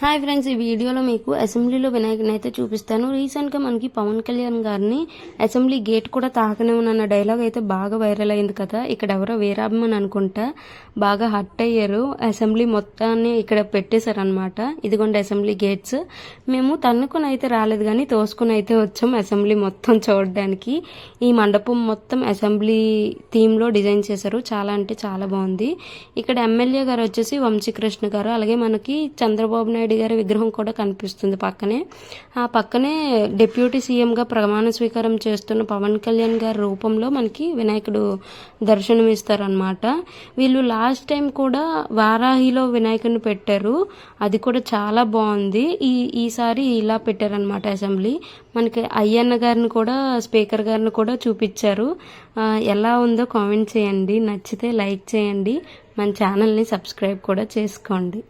Hi friends, ఈ వీడియోలో మీకు అసెంబ్లీలో వినాయకుని అయితే చూపిస్తాను. రీసెంట్గా మనకి పవన్ కళ్యాణ్ గారిని అసెంబ్లీ గేట్ కూడా తాకనివ్వనన్న డైలాగ్ అయితే బాగా వైరల్ అయింది కదా. ఇక్కడ ఎవరో వీరాభిమని అనుకుంటా బాగా హట్ అయ్యారు. అసెంబ్లీ మొత్తాన్ని ఇక్కడ పెట్టేశారనమాట. ఇదిగోండి అసెంబ్లీ గేట్స్. మేము తన్నుకుని అయితే రాలేదు కానీ తోసుకుని అయితే వచ్చాం అసెంబ్లీ మొత్తం చూడడానికి. ఈ మండపం మొత్తం అసెంబ్లీ థీమ్లో డిజైన్ చేశారు. చాలా అంటే చాలా బాగుంది. ఇక్కడ ఎమ్మెల్యే గారు వచ్చేసి వంశీకృష్ణ గారు, అలాగే మనకి చంద్రబాబు నాయుడు గారి విగ్రహం కూడా కనిపిస్తుంది పక్కనే. ఆ పక్కనే డిప్యూటీ సీఎంగా ప్రమాణ స్వీకారం చేస్తున్న పవన్ కళ్యాణ్ గారి రూపంలో మనకి వినాయకుడు దర్శనం ఇస్తారనమాట. వీళ్ళు లాస్ట్ టైం కూడా వారాహిలో వినాయకుడిని పెట్టారు. అది కూడా చాలా బాగుంది. ఈసారి ఇలా పెట్టారనమాట అసెంబ్లీ. మనకి అయ్యన్న గారిని కూడా, స్పీకర్ గారిని కూడా చూపించారు. ఎలా ఉందో కామెంట్ చేయండి. నచ్చితే లైక్ చేయండి. మన ఛానల్ని సబ్స్క్రైబ్ కూడా చేసుకోండి.